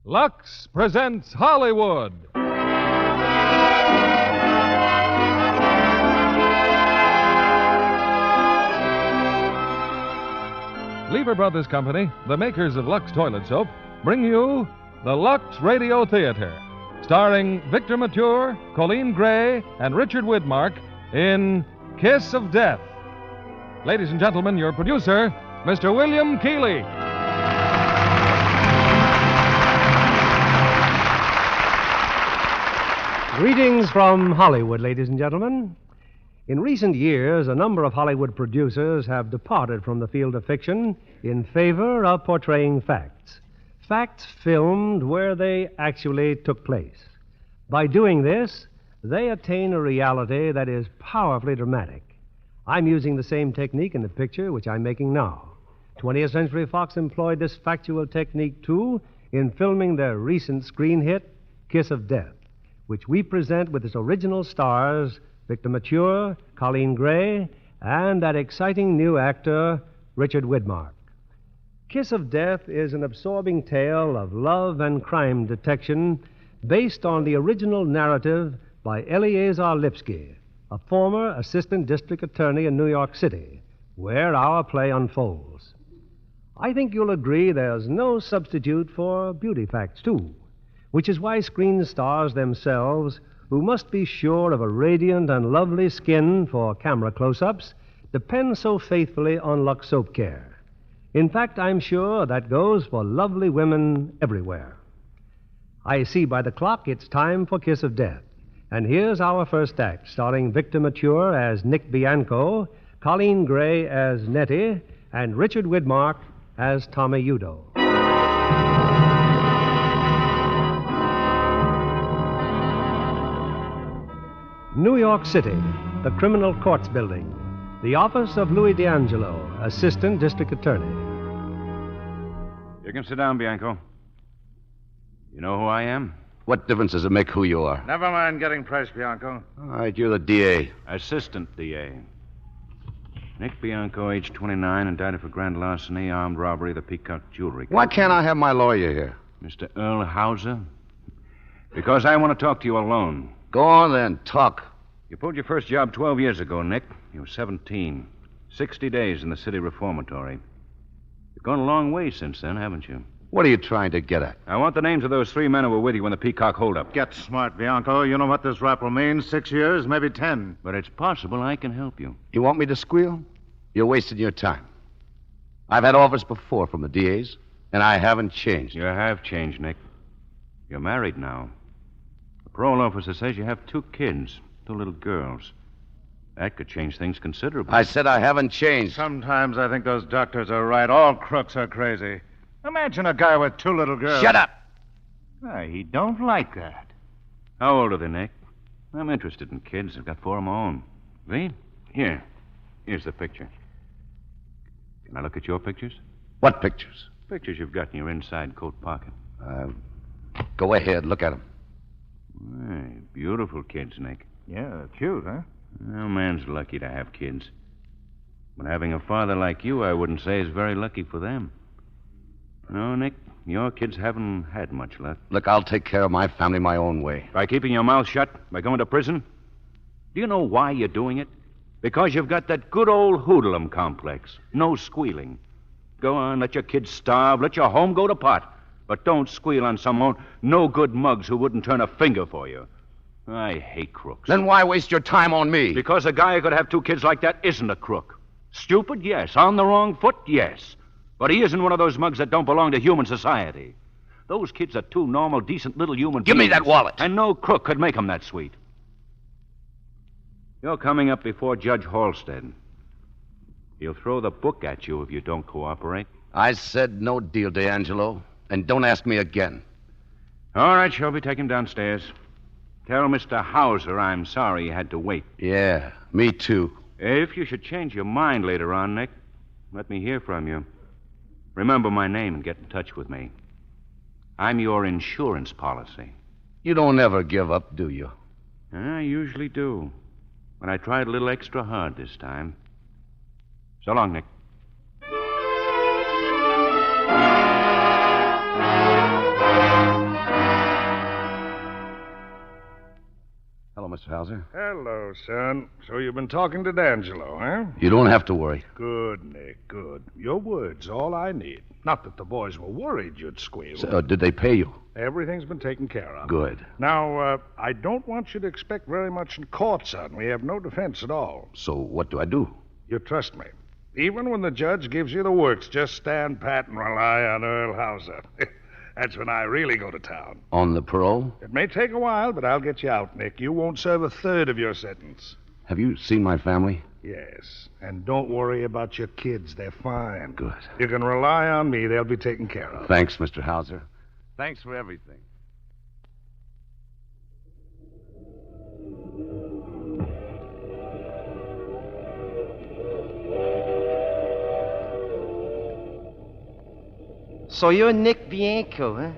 Lux presents Hollywood. Lever Brothers Company, the makers of Lux Toilet Soap, bring you the Lux Radio Theater, starring Victor Mature, Colleen Gray, and Richard Widmark in Kiss of Death. Ladies and gentlemen, your producer, Mr. William Keighley. Greetings from Hollywood, ladies and gentlemen. In recent years, a number of Hollywood producers have departed from the field of fiction in favor of portraying facts. Facts filmed where they actually took place. By doing this, they attain a reality that is powerfully dramatic. I'm using the same technique in the picture which I'm making now. 20th Century Fox employed this factual technique, too, in filming their recent screen hit, Kiss of Death, which we present with its original stars, Victor Mature, Colleen Gray, and that exciting new actor, Richard Widmark. Kiss of Death is an absorbing tale of love and crime detection based on the original narrative by Eleazar Lipsky, a former assistant district attorney in New York City, where our play unfolds. I think you'll agree there's no substitute for beauty facts, too, which is why screen stars themselves, who must be sure of a radiant and lovely skin for camera close-ups, depend so faithfully on Lux Soap Care. In fact, I'm sure that goes for lovely women everywhere. I see by the clock it's time for Kiss of Death. And here's our first act, starring Victor Mature as Nick Bianco, Colleen Gray as Nettie, and Richard Widmark as Tommy Udo. New York City, the Criminal Courts Building, the office of Louis D'Angelo, Assistant District Attorney. You can sit down, Bianco. You know who I am? What difference does it make who you are? Never mind getting pressed, Bianco. All right, you're the DA. Assistant DA. Nick Bianco, age 29, indicted for grand larceny, armed robbery of the Peacock Jewelry. Why can't I have my lawyer here? Mr. Earl Hauser? Because I want to talk to you alone. Go on then, talk. You pulled your first job 12 years ago, Nick. You were 17. 60 days in the city reformatory. You've gone a long way since then, haven't you? What are you trying to get at? I want the names of those 3 men who were with you when the Peacock holdup. Get smart, Bianco. You know what this rap will mean. 6 years, maybe 10. But it's possible I can help you. You want me to squeal? You're wasting your time. I've had offers before from the DAs, and I haven't changed. You have changed, Nick. You're married now. The parole officer says you have 2 kids, 2 little girls. That could change things considerably. I said I haven't changed. Sometimes I think those doctors are right. All crooks are crazy. Imagine a guy with 2 little girls. Shut up! He don't like that. How old are they, Nick? I'm interested in kids. I've got 4 of my own. See? Here's the picture. Can I look at your pictures? What pictures? Pictures you've got in your inside coat pocket. Go ahead, look at them. Hey, beautiful kids, Nick. Yeah, cute, huh? Well, man's lucky to have kids. But having a father like you, I wouldn't say is very lucky for them. No, Nick, your kids haven't had much luck. Look, I'll take care of my family my own way. By keeping your mouth shut? By going to prison? Do you know why you're doing it? Because you've got that good old hoodlum complex. No squealing. Go on, let your kids starve, let your home go to pot. But don't squeal on some no-good mugs who wouldn't turn a finger for you. I hate crooks. Then why waste your time on me? Because a guy who could have 2 kids like that isn't a crook. Stupid, yes. On the wrong foot, yes. But he isn't one of those mugs that don't belong to human society. Those kids are 2 normal, decent little human beings. Give me that wallet. And no crook could make them that sweet. You're coming up before Judge Halstead. He'll throw the book at you if you don't cooperate. I said no deal, D'Angelo. And don't ask me again. All right, Shelby, take him downstairs. Tell Mr. Hauser I'm sorry he had to wait. Yeah, me too. If you should change your mind later on, Nick, let me hear from you. Remember my name and get in touch with me. I'm your insurance policy. You don't ever give up, do you? I usually do. But I tried a little extra hard this time. So long, Nick. Mr. Hauser. Hello, son. So you've been talking to D'Angelo, huh? You don't have to worry. Good, Nick, good. Your word's all I need. Not that the boys were worried you'd squeal. So, did they pay you? Everything's been taken care of. Good. Now, I don't want you to expect very much in court, son. We have no defense at all. So what do I do? You trust me. Even when the judge gives you the works, just stand pat and rely on Earl Hauser. That's when I really go to town. On the parole? It may take a while, but I'll get you out, Nick. You won't serve a third of your sentence. Have you seen my family? Yes. And don't worry about your kids. They're fine. Good. You can rely on me. They'll be taken care of. Thanks, Mr. Hauser. Thanks for everything. So you're Nick Bianco, huh?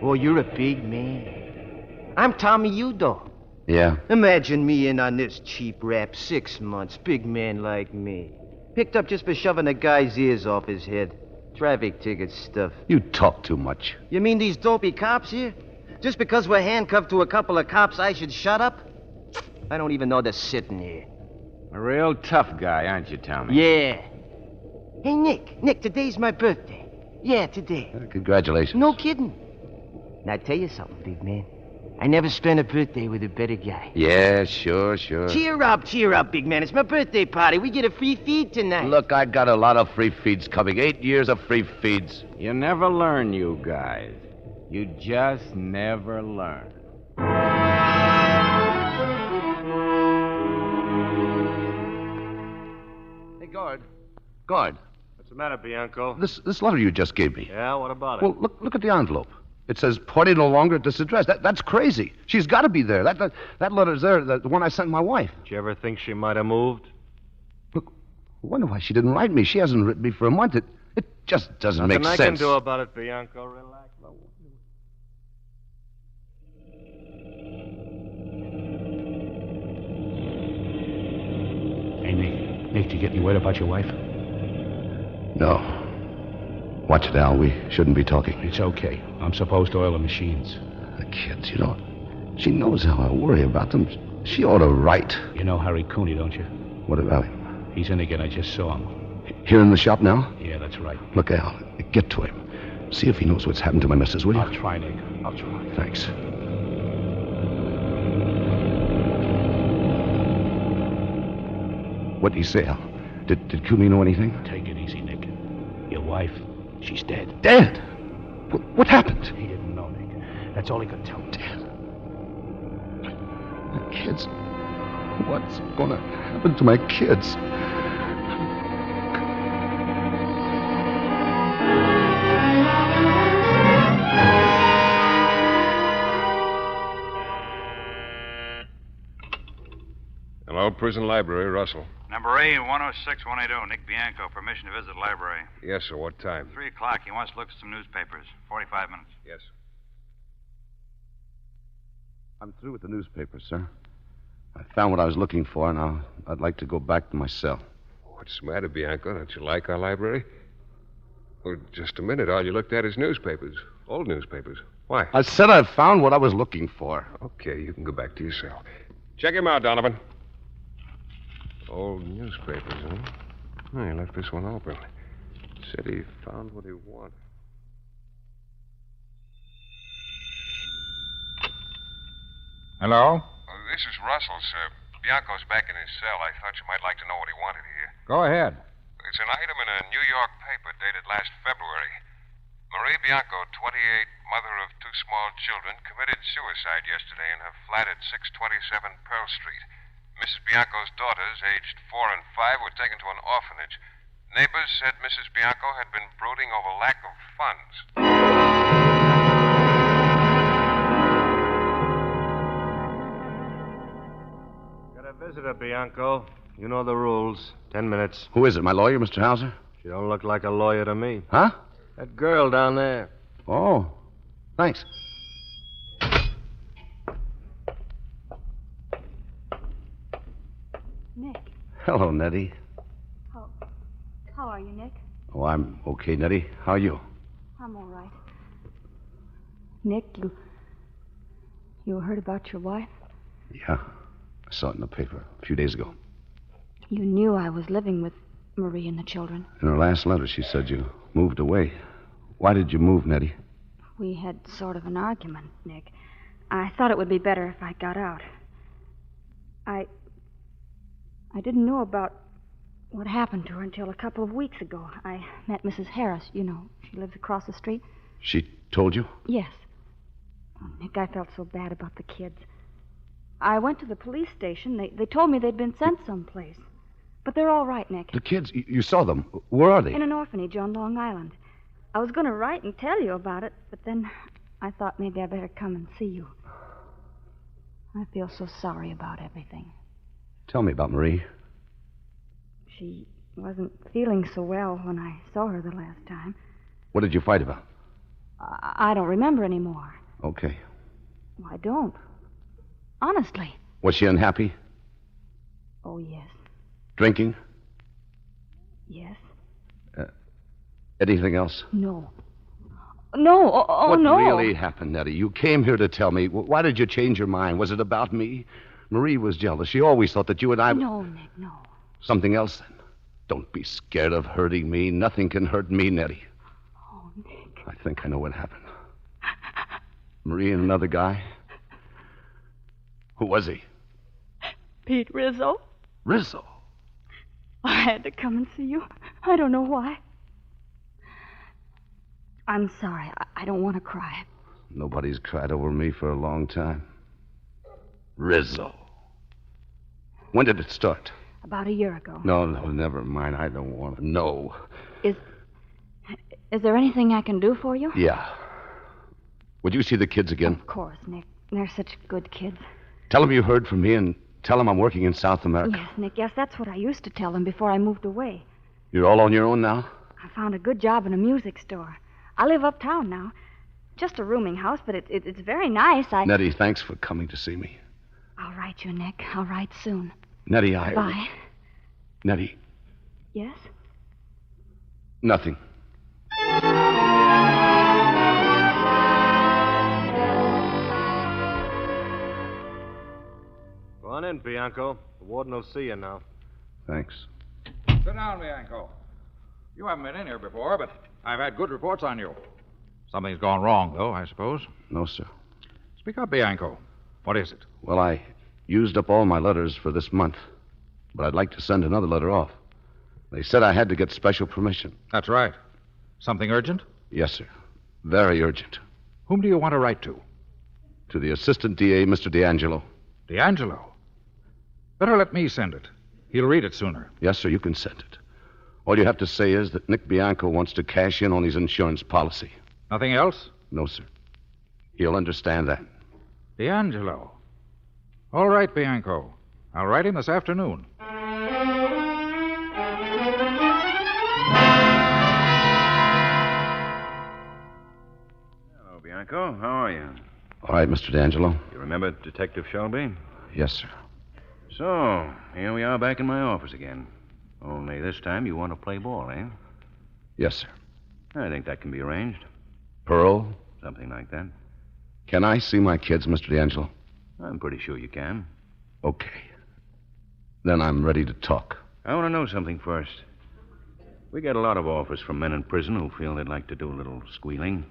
Oh, you're a big man. I'm Tommy Udo. Yeah? Imagine me in on this cheap rap, 6 months, big man like me. Picked up just for shoving a guy's ears off his head. Traffic ticket stuff. You talk too much. You mean these dopey cops here? Just because we're handcuffed to a couple of cops, I should shut up? I don't even know they're sitting here. A real tough guy, aren't you, Tommy? Yeah. Hey, Nick, today's my birthday. Yeah, today. Congratulations. No kidding. Now, I tell you something, big man. I never spent a birthday with a better guy. Yeah, sure. Cheer up, big man. It's my birthday party. We get a free feed tonight. Look, I got a lot of free feeds coming. 8 years of free feeds. You never learn, you guys. You just never learn. Hey, guard. What's the matter, Bianco? This letter you just gave me. Yeah, what about it? Well, look at the envelope. It says, party no longer at this address. That's crazy. She's got to be there. That letter's there, the one I sent my wife. Did you ever think she might have moved? Look, I wonder why she didn't write me. She hasn't written me for a month. It just doesn't make sense. Nothing I can do about it, Bianco. Relax. Hey, Nick, did you get any word about your wife? No. Watch it, Al. We shouldn't be talking. It's okay. I'm supposed to oil the machines. The kids, she knows how I worry about them. She ought to write. You know Harry Cooney, don't you? What about him? He's in again. I just saw him. Here in the shop now? Yeah, that's right. Look, Al, get to him. See if he knows what's happened to my missus, will you? I'll try, Nick. I'll try. Thanks. What did he say, Al? Did Cooney know anything? Take it easy, Nick. Your wife, she's dead. Dead? What happened? He didn't know, Nick. That's all he could tell. Dead? My kids. What's going to happen to my kids? Hello, prison library, Russell. Number A-106-180, Nick Bianco. Permission to visit the library. Yes, sir. What time? 3 o'clock. He wants to look at some newspapers. 45 minutes. Yes. I'm through with the newspaper, sir. I found what I was looking for, and I'd like to go back to my cell. What's the matter, Bianco? Don't you like our library? Well, just a minute. All you looked at is newspapers. Old newspapers. Why? I said I found what I was looking for. Okay, you can go back to your cell. Check him out, Donovan. Old newspapers, huh? Oh, he left this one open. Said he found what he wanted. Hello? This is Russell, sir. Bianco's back in his cell. I thought you might like to know what he wanted here. Go ahead. It's an item in a New York paper dated last February. Marie Bianco, 28, mother of 2 small children, committed suicide yesterday in her flat at 627 Pearl Street. Mrs. Bianco's daughters, aged 4 and 5, were taken to an orphanage. Neighbors said Mrs. Bianco had been brooding over lack of funds. Got a visitor, Bianco. You know the rules. 10 minutes. Who is it, my lawyer, Mr. Hauser? She don't look like a lawyer to me. Huh? That girl down there. Oh, thanks. Nick, Hello, Nettie. how are you, Nick? Oh, I'm okay, Nettie. How are you? I'm all right. Nick, you heard about your wife? Yeah. I saw it in the paper a few days ago. You knew I was living with Marie and the children. In her last letter, she said you moved away. Why did you move, Nettie? We had sort of an argument, Nick. I thought it would be better if I got out. I didn't know about what happened to her until a couple of weeks ago. I met Mrs. Harris, you know. She lives across the street. She told you? Yes. Oh, Nick, I felt so bad about the kids. I went to the police station. They told me they'd been sent someplace. But they're all right, Nick. The kids, you saw them. Where are they? In an orphanage on Long Island. I was going to write and tell you about it, but then I thought maybe I better come and see you. I feel so sorry about everything. Tell me about Marie. She wasn't feeling so well when I saw her the last time. What did you fight about? I don't remember anymore. Okay. Well, I don't. Honestly. Was she unhappy? Oh, yes. Drinking? Yes. Anything else? No. No. Oh, what no. What really happened, Nettie? You came here to tell me. Why did you change your mind? Was it about me? Marie was jealous. She always thought that you and I... No, Nick, no. Something else, then? Don't be scared of hurting me. Nothing can hurt me, Nettie. Oh, Nick. I think I know what happened. Marie and another guy? Who was he? Pete Rizzo. Rizzo? I had to come and see you. I don't know why. I'm sorry. I don't want to cry. Nobody's cried over me for a long time. Rizzo. When did it start? About a year ago. No, never mind. I don't want to know. Is there anything I can do for you? Yeah. Would you see the kids again? Of course, Nick. They're such good kids. Tell them you heard from me and tell them I'm working in South America. Yes, Nick. Yes, that's what I used to tell them before I moved away. You're all on your own now? I found a good job in a music store. I live uptown now. Just a rooming house, but it's very nice. Nettie, thanks for coming to see me. I'll write you, Nick. I'll write soon. Nettie, Bye. Nettie. Yes? Nothing. Go on in, Bianco. The warden will see you now. Thanks. Sit down, Bianco. You haven't been in here before, but I've had good reports on you. Something's gone wrong, though, I suppose. No, sir. Speak up, Bianco. What is it? Well, I used up all my letters for this month, but I'd like to send another letter off. They said I had to get special permission. That's right. Something urgent? Yes, sir. Very urgent. Whom do you want to write to? To the assistant DA, Mr. D'Angelo. D'Angelo? Better let me send it. He'll read it sooner. Yes, sir, you can send it. All you have to say is that Nick Bianco wants to cash in on his insurance policy. Nothing else? No, sir. He'll understand that. D'Angelo. All right, Bianco. I'll write him this afternoon. Hello, Bianco. How are you? All right, Mr. D'Angelo. You remember Detective Shelby? Yes, sir. So, here we are back in my office again. Only this time you want to play ball, eh? Yes, sir. I think that can be arranged. Parole? Something like that. Can I see my kids, Mr. D'Angelo? I'm pretty sure you can. Okay. Then I'm ready to talk. I want to know something first. We get a lot of offers from men in prison who feel they'd like to do a little squealing.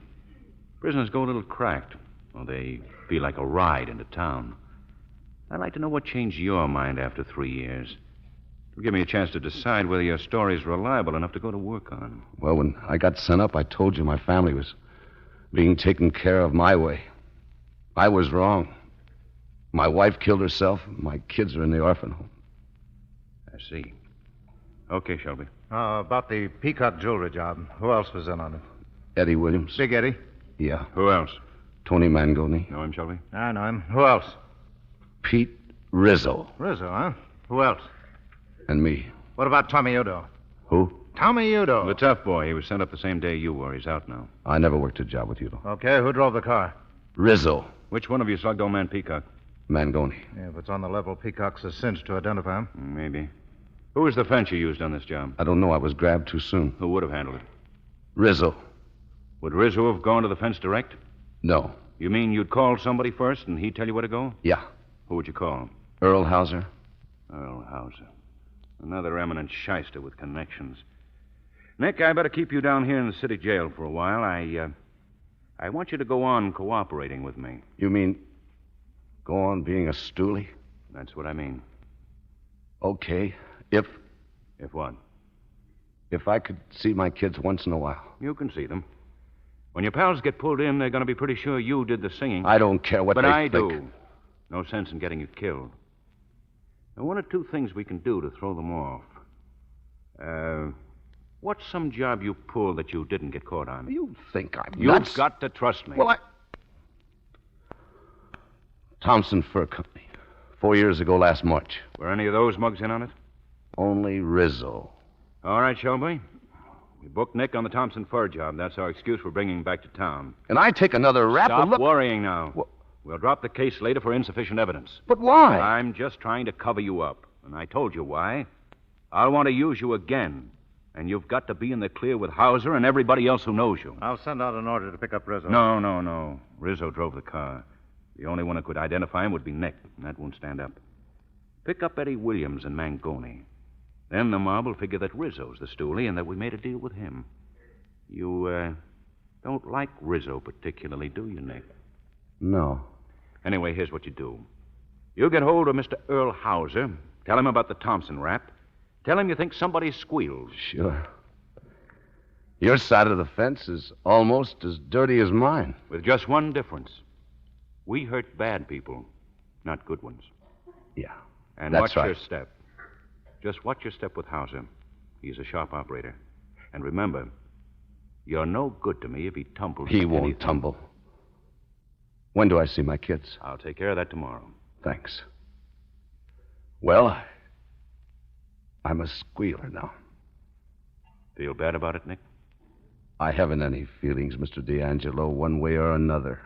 Prisoners go a little cracked, or they feel like a ride into town. I'd like to know what changed your mind after 3 years. It'll give me a chance to decide whether your story's reliable enough to go to work on. Well, when I got sent up, I told you my family was being taken care of my way. I was wrong. My wife killed herself. My kids are in the orphan home. I see. Okay, Shelby. About the peacock jewelry job. Who else was in on it? Eddie Williams. Big Eddie? Yeah. Who else? Tony Mangoni. Know him, Shelby? I know him. Who else? Pete Rizzo. Rizzo, huh? Who else? And me. What about Tommy Udo? Who? Tommy Udo. The tough boy. He was sent up the same day you were. He's out now. I never worked a job with you, though. Okay, who drove the car? Rizzo. Which one of you slugged old man Peacock? Mangoni. Yeah, if it's on the level, Peacock's a cinch to identify him. Maybe. Who was the fence you used on this job? I don't know. I was grabbed too soon. Who would have handled it? Rizzo. Would Rizzo have gone to the fence direct? No. You mean you'd call somebody first and he'd tell you where to go? Yeah. Who would you call? Earl Hauser? Earl Hauser. Another eminent shyster with connections. Nick, I better keep you down here in the city jail for a while. I want you to go on cooperating with me. You mean go on being a stoolie? That's what I mean. Okay. If what? If I could see my kids once in a while. You can see them. When your pals get pulled in, they're going to be pretty sure you did the singing. I don't care what but they I think. do. No sense in getting you killed. Now, one or two things we can do to throw them off. What's some job you pulled that you didn't get caught on? You think I'm You've nuts? got to trust me. Well, Thompson Fur Company. 4 years ago last March. Were any of those mugs in on it? Only Rizzo. All right, Shelby. We booked Nick on the Thompson Fur job. That's our excuse for bringing him back to town. And I take another rap Stop and look... worrying now. We'll drop the case later for insufficient evidence. But why? I'm just trying to cover you up. And I told you why. I'll want to use you again. And you've got to be in the clear with Hauser and everybody else who knows you. I'll send out an order to pick up Rizzo. No. Rizzo drove the car. The only one who could identify him would be Nick, and that won't stand up. Pick up Eddie Williams and Mangoni. Then the mob will figure that Rizzo's the stoolie and that we made a deal with him. You, don't like Rizzo particularly, do you, Nick? No. Anyway, here's what you do. You get hold of Mr. Earl Hauser. Tell him about the Thompson rap. Tell him you think somebody squealed. Sure. Your side of the fence is almost as dirty as mine. With just one difference. We hurt bad people, not good ones. Yeah, And that's watch right. your step. Just watch your step with Hauser. He's a sharp operator. And remember, you're no good to me if he tumbles. He into won't anything. tumble. When do I see my kids? I'll take care of that tomorrow. Thanks. Well, I'm a squealer now. Feel bad about it, Nick? I haven't any feelings, Mr. D'Angelo, one way or another.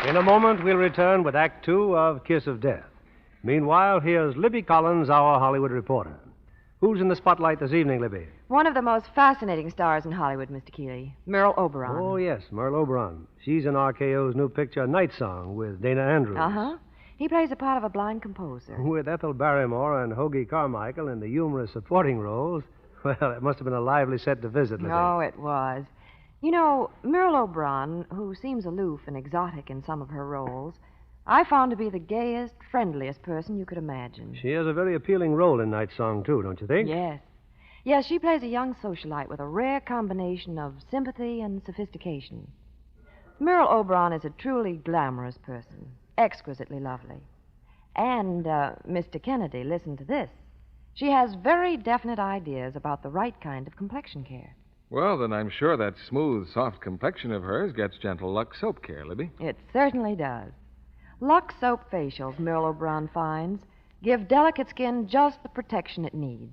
In a moment, we'll return with Act Two of Kiss of Death. Meanwhile, here's Libby Collins, our Hollywood reporter. Who's in the spotlight this evening, Libby? One of the most fascinating stars in Hollywood, Mr. Keeley, Merle Oberon. Oh, yes, Merle Oberon. She's in RKO's new picture, Night Song, with Dana Andrews. Uh-huh. He plays the part of a blind composer. With Ethel Barrymore and Hoagie Carmichael in the humorous supporting roles. Well, it must have been a lively set to visit, Libby. Oh, it was. You know, Merle Oberon, who seems aloof and exotic in some of her roles, I found to be the gayest, friendliest person you could imagine. She has a very appealing role in Night Song, too, don't you think? Yes. Yes, she plays a young socialite with a rare combination of sympathy and sophistication. Merle Oberon is a truly glamorous person, exquisitely lovely. And, Mr. Kennedy, listen to this. She has very definite ideas about the right kind of complexion care. Well, then I'm sure that smooth, soft complexion of hers gets gentle Lux soap care, Libby. It certainly does. Lux soap facials, Merle Oberon finds, give delicate skin just the protection it needs.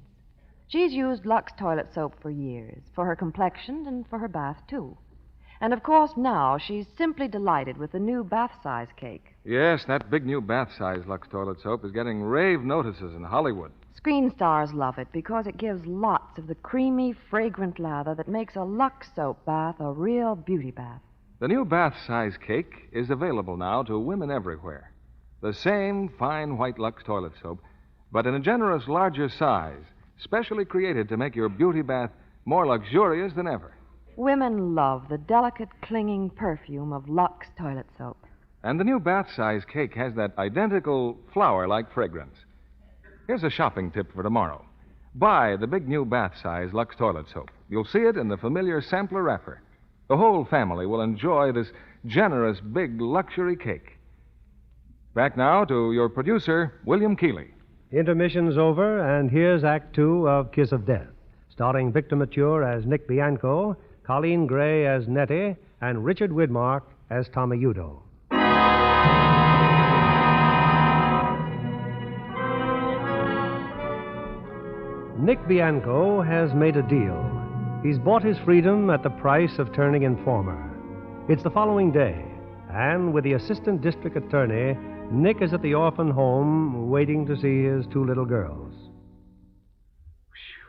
She's used Lux toilet soap for years, for her complexion and for her bath, too. And, of course, now she's simply delighted with the new bath-size cake. Yes, that big new bath-size Lux toilet soap is getting rave notices in Hollywood. Screen stars love it because it gives lots of the creamy, fragrant lather that makes a Lux soap bath a real beauty bath. The new bath-size cake is available now to women everywhere. The same fine white Lux toilet soap, but in a generous, larger size, specially created to make your beauty bath more luxurious than ever. Women love the delicate, clinging perfume of Lux toilet soap. And the new bath-size cake has that identical flower-like fragrance. Here's a shopping tip for tomorrow. Buy the big new bath-size Lux toilet soap. You'll see it in the familiar sampler wrapper. The whole family will enjoy this generous, big luxury cake. Back now to your producer, William Keeley. Intermission's over, and here's Act Two of Kiss of Death, starring Victor Mature as Nick Bianco, Colleen Gray as Nettie, and Richard Widmark as Tommy Udo. Nick Bianco has made a deal. He's bought his freedom at the price of turning informer. It's the following day, and with the assistant district attorney, Nick is at the orphan home waiting to see his two little girls.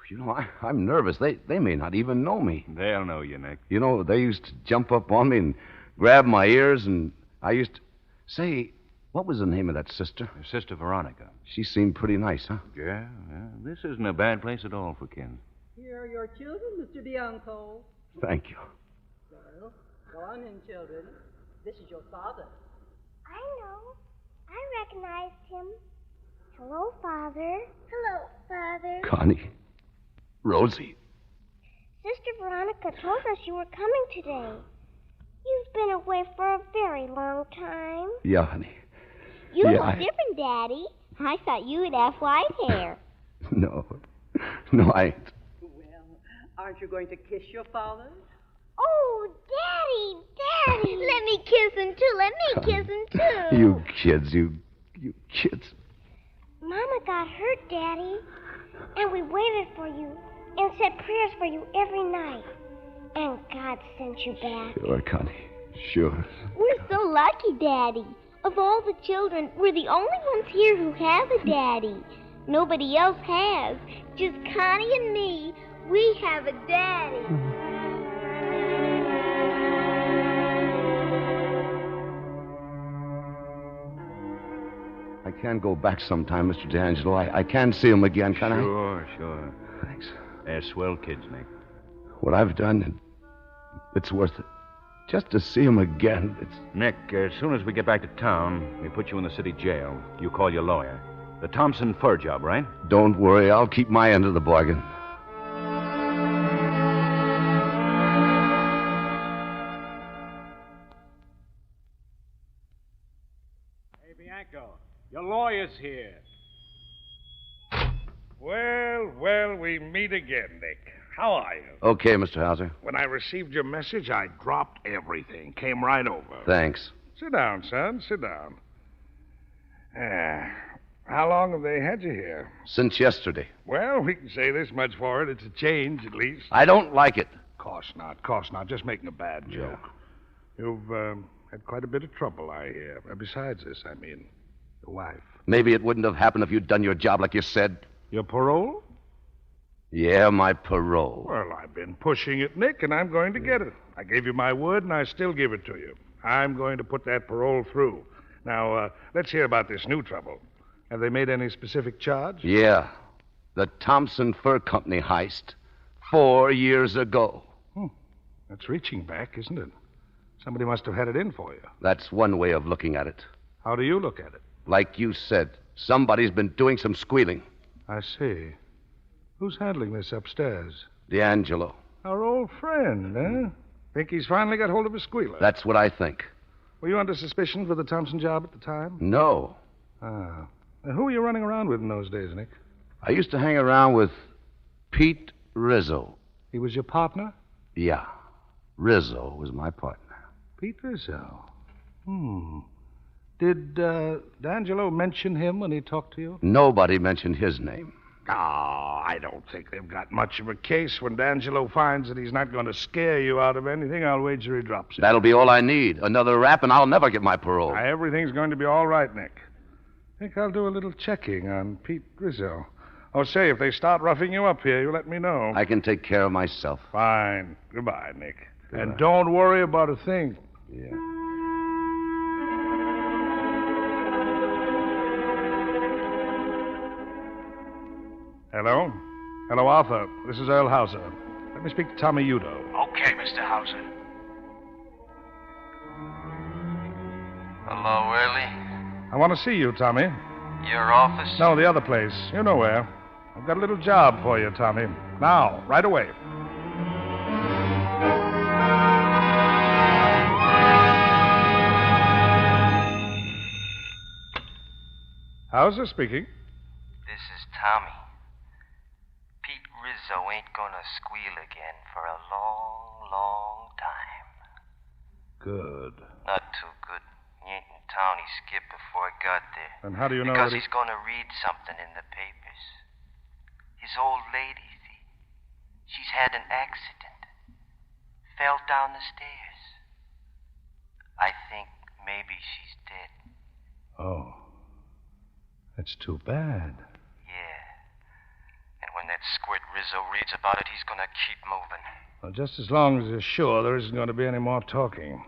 You know, I'm nervous. They may not even know me. They'll know you, Nick. You know, they used to jump up on me and grab my ears, and I used to... Say, what was the name of that sister? Your sister Veronica. She seemed pretty nice, huh? Yeah. This isn't a bad place at all for kids. Here are your children, Mr. Bianco. Thank you. Well, go on in, children. This is your father. I know. I recognized him. Hello, Father. Hello, Father. Connie. Rosie. Sister Veronica told us you were coming today. You've been away for a very long time. Yeah, honey. You look different, Daddy. I thought you would have white hair. No, I ain't. Well, aren't you going to kiss your father? Oh, Daddy! Let me kiss him, too. Let me kiss him, too. You kids, you kids. Mama got hurt, Daddy. And we waited for you and said prayers for you every night. And God sent you back. Sure, Connie. Sure. We're so lucky, Daddy. Of all the children, we're the only ones here who have a daddy. Nobody else has. Just Connie and me. We have a daddy. I can go back sometime, Mr. D'Angelo. I can see him again, can I? Sure. Thanks. They're swell kids, Nick. What I've done, it's worth it. Just to see him again, it's... Nick, as soon as we get back to town, we put you in the city jail. You call your lawyer. The Thompson fur job, right? Don't worry, I'll keep my end of the bargain. Hey, Bianco, your lawyer's here. Well, we meet again, Nick. How are you? Okay, Mr. Hauser. When I received your message, I dropped everything. Came right over. Thanks. Sit down, son. Sit down. How long have they had you here? Since yesterday. Well, we can say this much for it. It's a change, at least. I don't like it. Course not. Just making a bad joke. You've had quite a bit of trouble, I hear. Besides this, I mean, the wife. Maybe it wouldn't have happened if you'd done your job like you said. Your parole? Yeah, my parole. Well, I've been pushing it, Nick, and I'm going to get it. I gave you my word, and I still give it to you. I'm going to put that parole through. Now, let's hear about this new trouble. Have they made any specific charge? Yeah. The Thompson Fur Company heist 4 years ago. That's reaching back, isn't it? Somebody must have had it in for you. That's one way of looking at it. How do you look at it? Like you said, somebody's been doing some squealing. I see. Who's handling this upstairs? D'Angelo. Our old friend, eh? Think he's finally got hold of a squealer? That's what I think. Were you under suspicion for the Thompson job at the time? No. Ah. Who were you running around with in those days, Nick? I used to hang around with Pete Rizzo. He was your partner? Yeah. Rizzo was my partner. Pete Rizzo. Did D'Angelo mention him when he talked to you? Nobody mentioned his name. Oh, I don't think they've got much of a case. When D'Angelo finds that he's not going to scare you out of anything, I'll wager he drops it. That'll be all I need. Another rap, and I'll never get my parole. Everything's going to be all right, Nick. I think I'll do a little checking on Pete Rizzo. Oh, say, if they start roughing you up here, you let me know. I can take care of myself. Fine. Goodbye, Nick. Goodbye. And don't worry about a thing. Yeah. Hello? Hello, Arthur. This is Earl Hauser. Let me speak to Tommy Udo. Okay, Mr. Hauser. Hello, Early. I want to see you, Tommy. Your office? No, the other place. You know where. I've got a little job for you, Tommy. Now, right away. Hauser speaking. This is Tommy. Pete Rizzo ain't gonna squeal again for a long, long time. Good. Not too good. He ain't in town. He skipped before I got there. And how do you know Because that he's gonna read something in the papers. His old lady, see? She's had an accident. Fell down the stairs. I think maybe she's dead. Oh. That's too bad. Yeah. And when that squirt Rizzo reads about it, he's gonna keep moving. Well, just as long as you're sure there isn't going to be any more talking.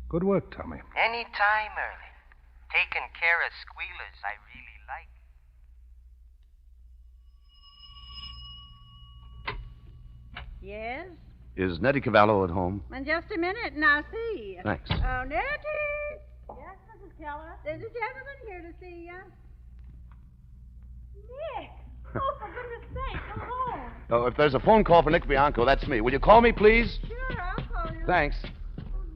Good work, Tommy. Any time, Early. Taking care of squealers, I really like. Yes? Is Nettie Cavallo at home? In just a minute, and I'll see you. Thanks. Oh, Nettie! Yes, Mrs. Keller? There's a gentleman here to see you. Nick! Oh, for goodness sake, come home. Oh, if there's a phone call for Nick Bianco, that's me. Will you call me, please? Sure, I'll call you. Thanks.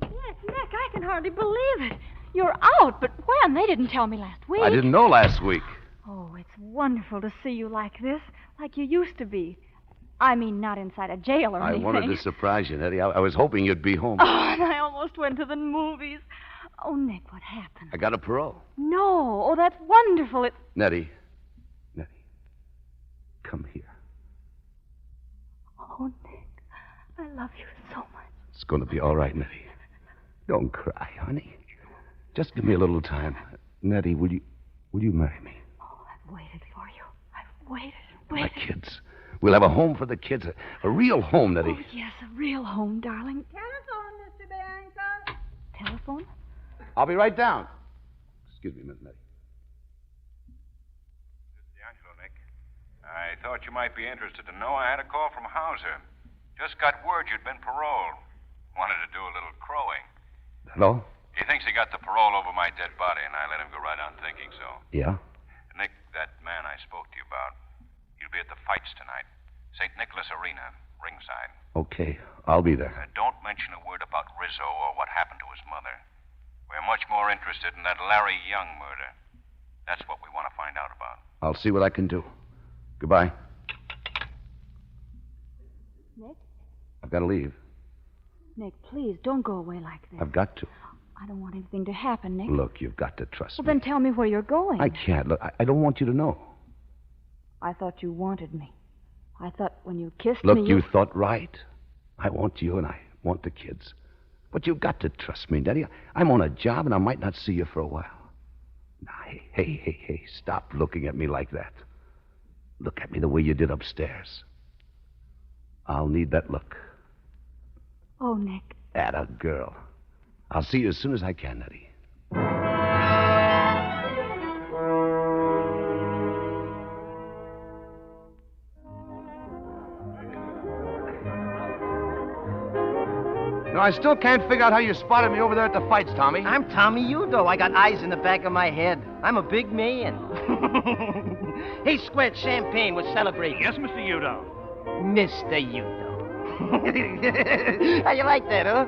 Nick, I can hardly believe it. You're out, but when? They didn't tell me last week. I didn't know last week. Oh, it's wonderful to see you like this, like you used to be. I mean, not inside a jail or anything. I wanted to surprise you, Nettie. I was hoping you'd be home. Oh, and I almost went to the movies. Oh, Nick, what happened? I got a parole. No. Oh, that's wonderful. Nettie, come here. Oh, Nick, I love you so much. It's going to be all right, Nettie. Don't cry, honey. Just give me a little time. Nettie, will you marry me? Oh, I've waited for you. I've waited. My kids. We'll have a home for the kids. A real home, Nettie. Oh, yes, a real home, darling. Telephone, Mr. Bianco. Telephone? I'll be right down. Excuse me a minute, Nettie. I thought you might be interested to know I had a call from Hauser. Just got word you'd been paroled. Wanted to do a little crowing. Hello? He thinks he got the parole over my dead body, and I let him go right on thinking so. Yeah? Nick, that man I spoke to you about, he'll be at the fights tonight. St. Nicholas Arena, ringside. Okay, I'll be there. Don't mention a word about Rizzo or what happened to his mother. We're much more interested in that Larry Young murder. That's what we want to find out about. I'll see what I can do. Goodbye. Nick? I've got to leave. Nick, please, don't go away like this. I've got to. I don't want anything to happen, Nick. Look, you've got to trust Well, me. then tell me where you're going. I can't. Look, I don't want you to know. I thought you wanted me. I thought when you kissed Look, me... you thought right. I want you and I want the kids. But you've got to trust me, Daddy. I'm on a job and I might not see you for a while. Now, hey, stop looking at me like that. Look at me the way you did upstairs. I'll need that look. Oh, Nick. Atta girl. I'll see you as soon as I can, Nettie. No, I still can't figure out how you spotted me over there at the fights, Tommy. I'm Tommy Udo. I got eyes in the back of my head. I'm a big man. Hey, Squirt, champagne. We're celebrating. Yes, Mr. Udo. Mr. Udo. How you like that, huh?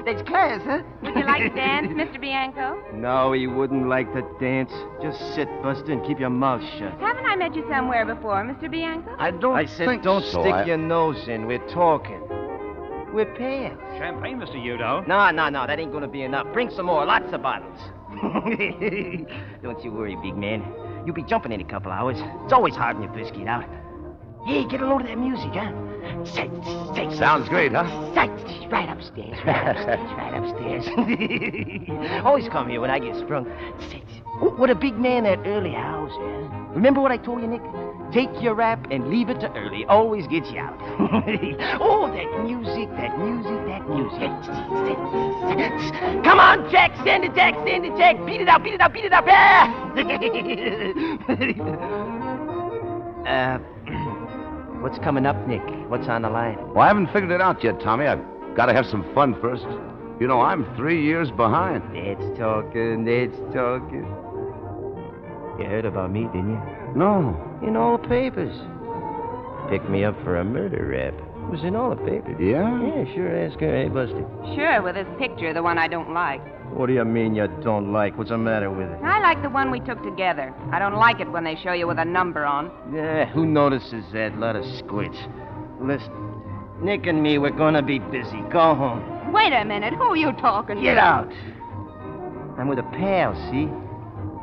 That's class, huh? Would you like to dance, Mr. Bianco? No, he wouldn't like to dance. Just sit, Buster, and keep your mouth shut. Haven't I met you somewhere before, Mr. Bianco? I said, don't stick your nose in. We're talking. We're pals. Champagne, Mr. Udo. No, that ain't gonna be enough. Bring some more, lots of bottles. Don't you worry, big man. You'll be jumping in a couple hours. It's always hard when you first get out. Hey, get a load of that music, huh? Sounds great, huh? Right upstairs. Always come here when I get sprung. What a big man that Early Hauser. Remember what I told you, Nick? Take your rap and leave it to Early. Always gets you out. Oh, that music. Come on, Jack. Send it, Jack. Beat it up. Yeah. What's coming up, Nick? What's on the line? Well, I haven't figured it out yet, Tommy. I've got to have some fun first. You know, I'm 3 years behind. That's talking. You heard about me, didn't you? No. In all the papers. Picked me up for a murder rap. It was in all the papers. Yeah? Yeah, sure. Ask her. Hey, Buster. Sure, with this picture, the one I don't like. What do you mean you don't like? What's the matter with it? I like the one we took together. I don't like it when they show you with a number on. Yeah, who notices that? Lot of squints. Listen, Nick and me, we're gonna be busy. Go home. Wait a minute. Who are you talking to? Get out. I'm with a pal, see?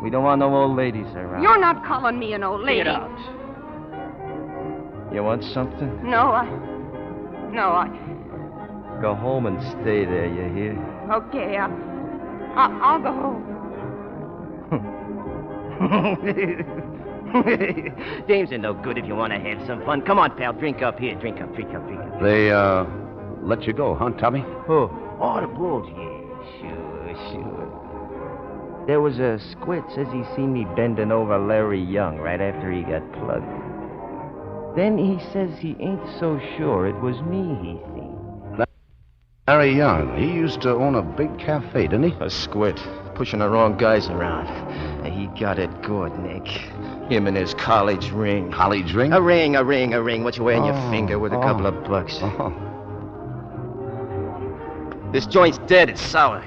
We don't want no old ladies around. You're not calling me an old lady. Get out. You want something? No, I... Go home and stay there, you hear? Okay, I'll go home. Dames are no good if you want to have some fun. Come on, pal. Drink up here. Drink up. They, let you go, huh, Tommy? Who? Oh, the Bulls. Yeah, sure. There was a squid says he seen me bending over Larry Young right after he got plugged. Then he says he ain't so sure it was me he seen. Larry Young, he used to own a big cafe, didn't he? A squid. Pushing the wrong guys around. He got it good, Nick. Him and his college ring. College ring? A ring. What you wear on your finger with a couple of bucks. This joint's dead. It's sour.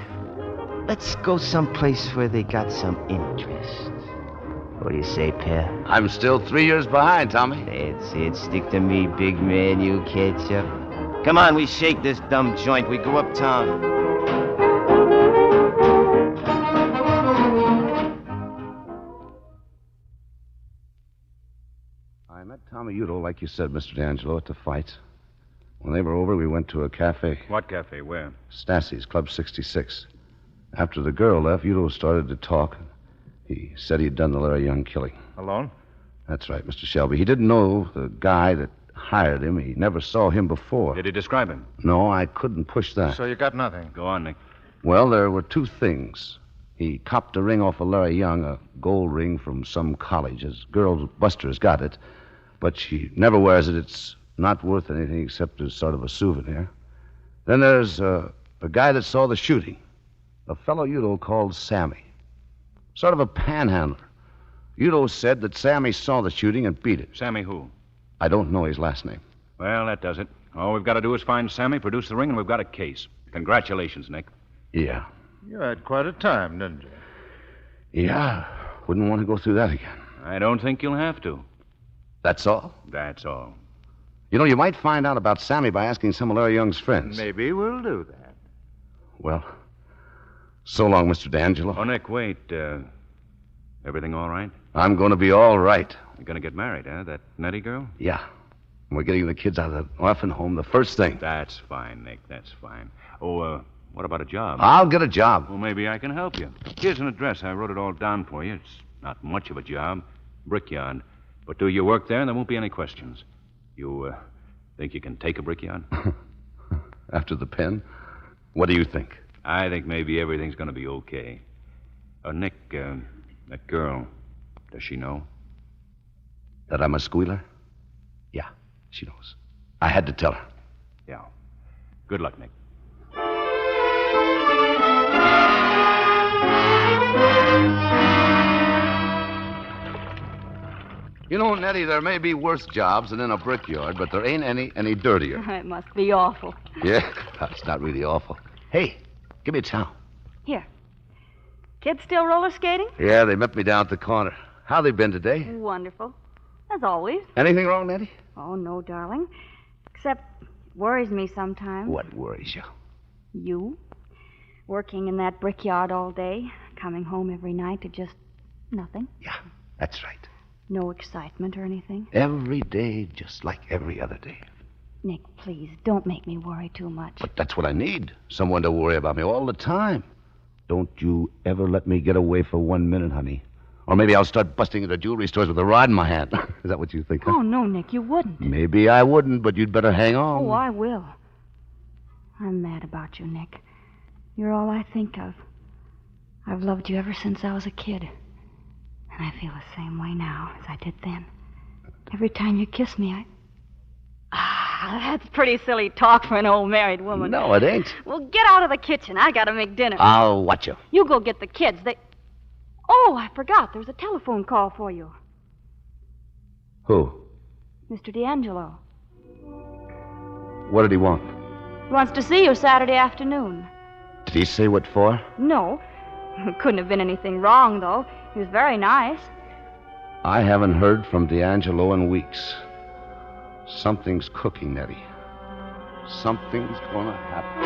Let's go someplace where they got some interest. What do you say, pal? I'm still 3 years behind, Tommy. That's it. Stick to me, big man. You catch up. Come on, we shake this dumb joint. We go uptown. I met Tommy Udo, like you said, Mr. D'Angelo, at the fights. When they were over, we went to a cafe. What cafe? Where? Stassi's, Club 66. After the girl left, Udo started to talk. He said he'd done the Larry Young killing. Alone? That's right, Mr. Shelby. He didn't know the guy that hired him. He never saw him before. Did he describe him? No, I couldn't push that. So you got nothing? Go on, Nick. Well, there were two things. He copped a ring off of Larry Young, a gold ring from some college. His girl Buster's got it, but she never wears it. It's not worth anything except as sort of a souvenir. Then there's a guy that saw the shooting, a fellow Udo called Sammy. Sort of a panhandler. Udo said that Sammy saw the shooting and beat it. Sammy who? I don't know his last name. Well, that does it. All we've got to do is find Sammy, produce the ring, and we've got a case. Congratulations, Nick. Yeah. You had quite a time, didn't you? Yeah. Wouldn't want to go through that again. I don't think you'll have to. That's all? That's all. You know, you might find out about Sammy by asking some of Larry Young's friends. Maybe we'll do that. Well, so long, Mr. D'Angelo. Oh, Nick, wait. Everything all right? I'm going to be all right. You're going to get married, huh? That Nettie girl? Yeah. We're getting the kids out of the orphan home the first thing. That's fine, Nick. That's fine. Oh, what about a job? I'll get a job. Well, maybe I can help you. Here's an address. I wrote it all down for you. It's not much of a job. Brickyard. But do your work there, and there won't be any questions. You, think you can take a brickyard? After the pen? What do you think? I think maybe everything's going to be okay. Nick, that girl, does she know? That I'm a squealer? Yeah, she knows. I had to tell her. Yeah. Good luck, Nick. You know, Nettie, there may be worse jobs than in a brickyard, but there ain't any dirtier. It must be awful. Yeah, it's not really awful. Hey, give me a towel. Here. Kids still roller skating? Yeah, they met me down at the corner. How they been today? Wonderful. As always. Anything wrong, Nettie? Oh, no, darling. Except it worries me sometimes. What worries you? You. Working in that brickyard all day, coming home every night to just nothing. Yeah, that's right. No excitement or anything? Every day, just like every other day. Nick, please, don't make me worry too much. But that's what I need. Someone to worry about me all the time. Don't you ever let me get away for 1 minute, honey. Or maybe I'll start busting into jewelry stores with a rod in my hand. Is that what you think, huh? Oh, no, Nick, you wouldn't. Maybe I wouldn't, but you'd better hang on. Oh, I will. I'm mad about you, Nick. You're all I think of. I've loved you ever since I was a kid. And I feel the same way now as I did then. Every time you kiss me, that's pretty silly talk for an old married woman. No, it ain't. Well, get out of the kitchen. I gotta make dinner. I'll watch you. You go get the kids. Oh, I forgot. There's a telephone call for you. Who? Mr. D'Angelo. What did he want? He wants to see you Saturday afternoon. Did he say what for? No. Couldn't have been anything wrong, though. He was very nice. I haven't heard from D'Angelo in weeks. Something's cooking, Nettie. Something's gonna happen.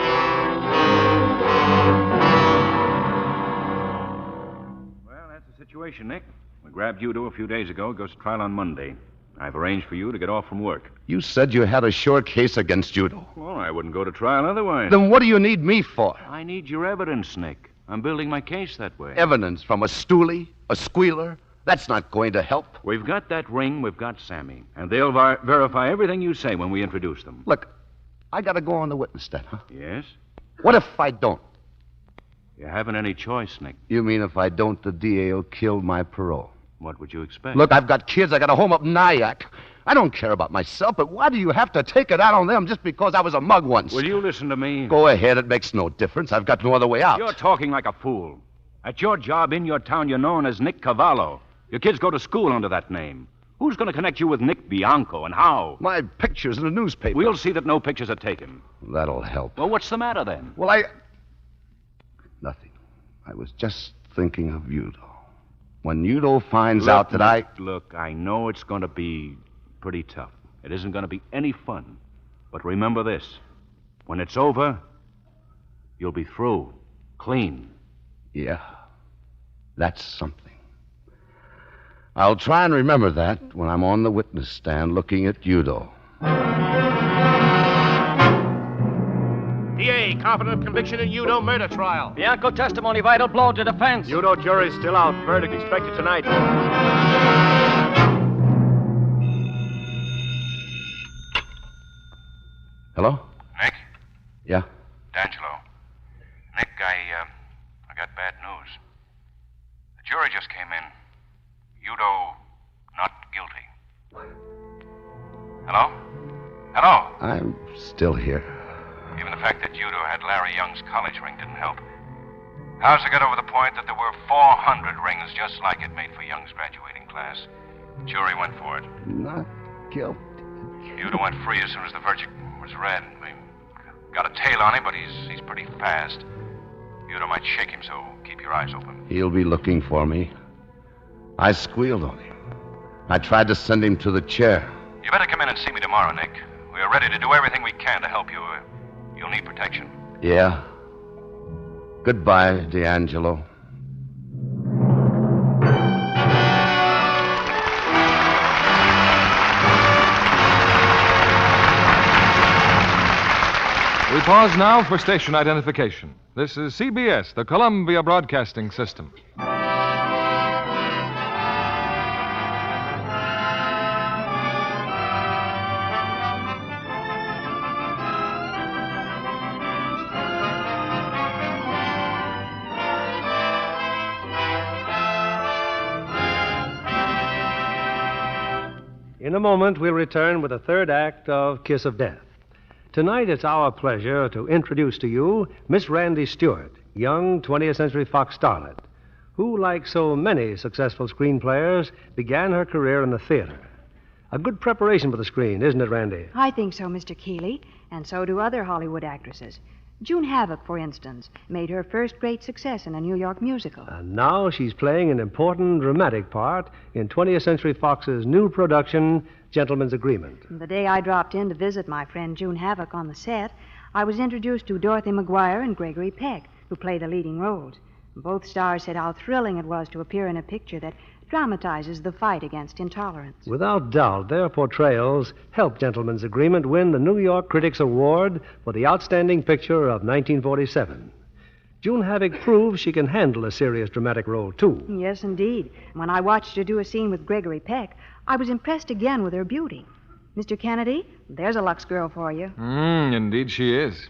Well, that's the situation, Nick. We grabbed Udo a few days ago. It goes to trial on Monday. I've arranged for you to get off from work. You said you had a sure case against Udo. Well, I wouldn't go to trial otherwise. Then what do you need me for? I need your evidence, Nick. I'm building my case that way. Evidence from a stoolie, a squealer, That's not going to help. We've got that ring, we've got Sammy, and they'll verify everything you say when we introduce them. Look, I got to go on the witness stand, huh? Yes? What if I don't? You haven't any choice, Nick. You mean if I don't, the DA will kill my parole? What would you expect? Look, I've got kids. I got a home up in Nyack. I don't care about myself, but why do you have to take it out on them just because I was a mug once? Will you listen to me? Go ahead. It makes no difference. I've got no other way out. You're talking like a fool. At your job in your town, you're known as Nick Cavallo. Your kids go to school under that name. Who's going to connect you with Nick Bianco, and how? My picture's in the newspaper. We'll see that no pictures are taken. That'll help. Well, what's the matter, then? Well, Nothing. I was just thinking of Udo. When Udo finds out that Look, I know it's going to be pretty tough. It isn't going to be any fun. But remember this. When it's over, you'll be through. Clean. Yeah. That's something. I'll try and remember that when I'm on the witness stand looking at Udo. DA, confident of conviction in Udo murder trial. Bianco testimony, vital blow to defense. Udo jury's still out. Verdict expected tonight. Hello? Nick? Yeah? D'Angelo. Nick, I got bad news. The jury just came in. Udo, not guilty. Hello? Hello? I'm still here. Even the fact that Udo had Larry Young's college ring didn't help. How's it get over the point that there were 400 rings just like it made for Young's graduating class? Jury went for it. Not guilty. Udo went free as soon as the verdict was read. We got a tail on him, but he's pretty fast. Udo might shake him, so keep your eyes open. He'll be looking for me. I squealed on him. I tried to send him to the chair. You better come in and see me tomorrow, Nick. We are ready to do everything we can to help you. You'll need protection. Yeah. Goodbye, D'Angelo. We pause now for station identification. This is CBS, the Columbia Broadcasting System. In a moment, we'll return with the third act of Kiss of Death. Tonight, it's our pleasure to introduce to you Miss Randy Stewart, young 20th Century Fox starlet, who, like so many successful screen players, began her career in the theater. A good preparation for the screen, isn't it, Randy? I think so, Mr. Keeley, and so do other Hollywood actresses. June Havoc, for instance, made her first great success in a New York musical. And now she's playing an important dramatic part in 20th Century Fox's new production, Gentleman's Agreement. The day I dropped in to visit my friend June Havoc on the set, I was introduced to Dorothy McGuire and Gregory Peck, who play the leading roles. Both stars said how thrilling it was to appear in a picture that dramatizes the fight against intolerance. Without doubt, their portrayals helped Gentleman's Agreement win the New York Critics Award for the Outstanding Picture of 1947. June Havoc proves she can handle a serious dramatic role, too. Yes, indeed. When I watched her do a scene with Gregory Peck, I was impressed again with her beauty. Mr. Kennedy, there's a Lux girl for you. Indeed she is.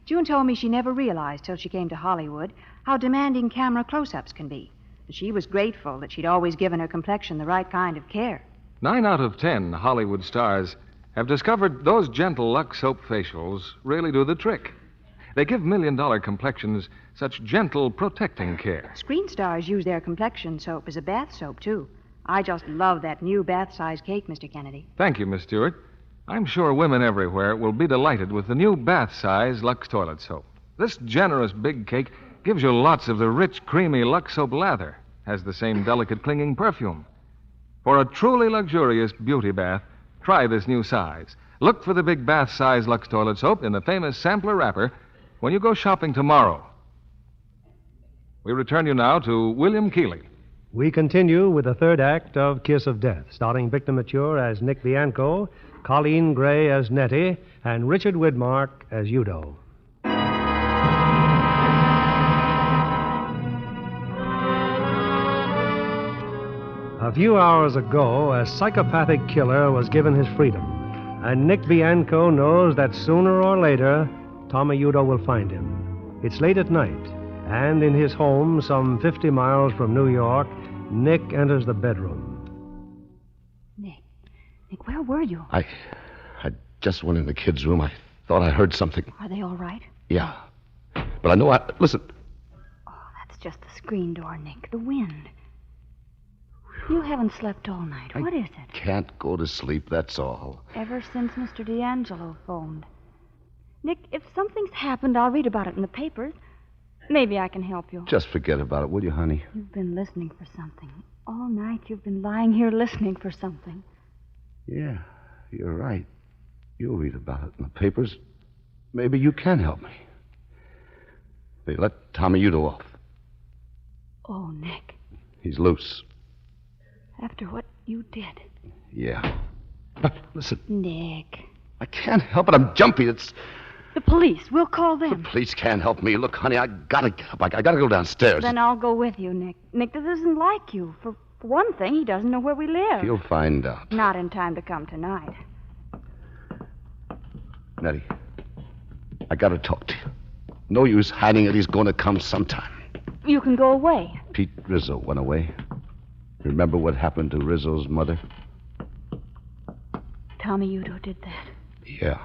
June told me she never realized till she came to Hollywood how demanding camera close-ups can be. She was grateful that she'd always given her complexion the right kind of care. 9 out of 10 Hollywood stars have discovered those gentle Lux soap facials really do the trick. They give million-dollar complexions such gentle, protecting care. Screen stars use their complexion soap as a bath soap, too. I just love that new bath-size cake, Mr. Kennedy. Thank you, Miss Stewart. I'm sure women everywhere will be delighted with the new bath-size Lux toilet soap. This generous big cake gives you lots of the rich, creamy Lux soap lather, has the same delicate, clinging perfume. For a truly luxurious beauty bath, try this new size. Look for the big bath-size Lux toilet soap in the famous sampler wrapper when you go shopping tomorrow. We return you now to William Keeley. We continue with the third act of Kiss of Death, starring Victor Mature as Nick Bianco, Colleen Gray as Nettie, and Richard Widmark as Udo. A few hours ago, a psychopathic killer was given his freedom, and Nick Bianco knows that sooner or later, Tommy Udo will find him. It's late at night, and in his home, some 50 miles from New York, Nick enters the bedroom. Nick, where were you? I just went in the kids' room. I thought I heard something. Are they all right? Yeah. But I know Listen. Oh, that's just the screen door, Nick. The wind. You haven't slept all night. What is it? Can't go to sleep, that's all. Ever since Mr. D'Angelo phoned. Nick, if something's happened, I'll read about it in the papers. Maybe I can help you. Just forget about it, will you, honey? You've been listening for something. All night you've been lying here listening for something. Yeah, you're right. You'll read about it in the papers. Maybe you can help me. They let Tommy Udo off. Oh, Nick. He's loose. After what you did. Yeah. But listen. Nick. I can't help it. I'm jumpy. It's... The police. We'll call them. The police can't help me. Look, honey, I gotta get up. I gotta go downstairs. Then I'll go with you, Nick. Nick, this isn't like you. For one thing, he doesn't know where we live. He'll find out. Not in time to come tonight. Nettie, I gotta talk to you. No use hiding it. He's going to come sometime. You can go away. Pete Rizzo went away. Remember what happened to Rizzo's mother? Tommy Udo did that. Yeah.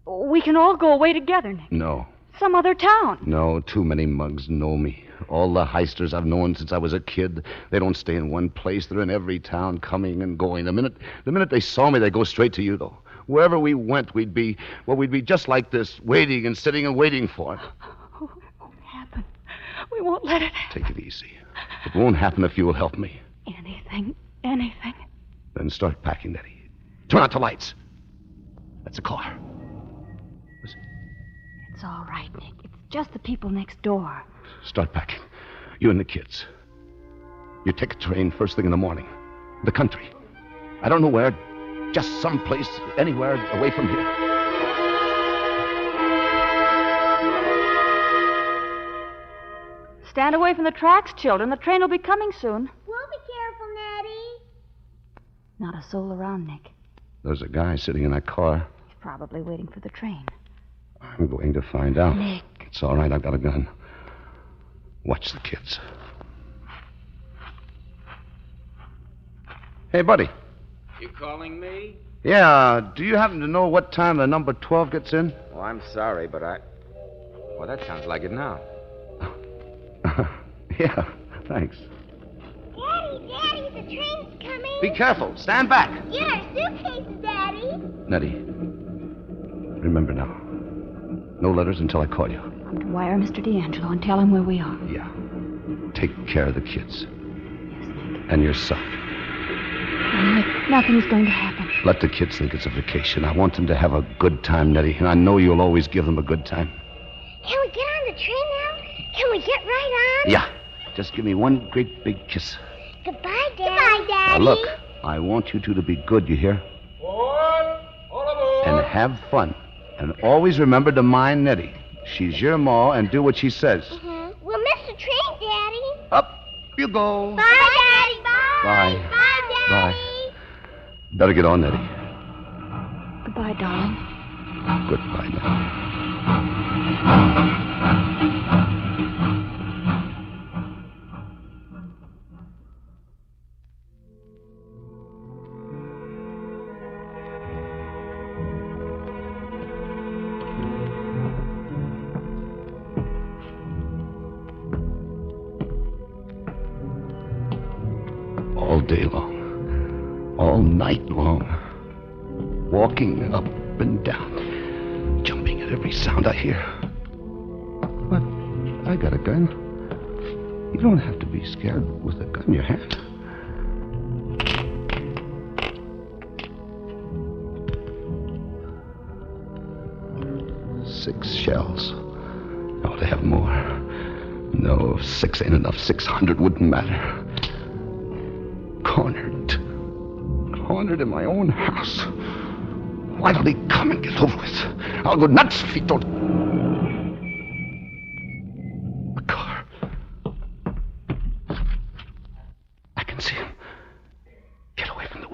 We can all go away together, Nick. No. Some other town. No, too many mugs know me. All the heisters I've known since I was a kid, they don't stay in one place. They're in every town, coming and going. The minute they saw me, they go straight to Udo. Wherever we went, we'd be just like this, waiting and sitting and waiting for it. Oh, it won't happen. We won't let it happen. Take it easy. It won't happen if you will help me. Anything. Then start packing, Nettie. Turn out the lights. That's a car. Listen. It's all right, Nick. It's just the people next door. Start packing. You and the kids. You take a train first thing in the morning. The country. I don't know where. Just someplace, anywhere away from here. Stand away from the tracks, children. The train will be coming soon. We'll be careful, Nettie. Not a soul around, Nick. There's a guy sitting in that car. He's probably waiting for the train. I'm going to find out. Nick. It's all right. I've got a gun. Watch the kids. Hey, buddy. You calling me? Yeah, do you happen to know what time the number 12 gets in? Oh, I'm sorry, but Well, that sounds like it now. Yeah, thanks. Daddy, the train's coming. Be careful. Stand back. Get our suitcases, Daddy. Nettie, remember now. No letters until I call you. I'm to wire Mr. D'Angelo and tell him where we are. Yeah. Take care of the kids. Yes, Nick. And yourself. Nick, nothing's going to happen. Let the kids think it's a vacation. I want them to have a good time, Nettie, and I know you'll always give them a good time. Can we get on the train now? Can we get right on? Yeah. Just give me one great big kiss. Goodbye, Daddy. Goodbye, Daddy. Now, look, I want you two to be good, you hear? Forward! All aboard! And have fun. And always remember to mind Nettie. She's your ma, and do what she says. Mm-hmm. We'll miss the train, Daddy. Up you go. Bye, Daddy. Bye. Bye. Bye, Daddy. Bye. Better get on, Nettie. Goodbye, darling. Goodbye, Nettie. All day long, all night long, walking up and down, jumping at every sound I hear. But I got a gun. You don't have to be scared with a gun in your hand. Six shells. I ought to have more. No, if 6 ain't enough, 600 wouldn't matter. Cornered in my own house. Why don't he come and get over with? I'll go nuts if he don't. A car.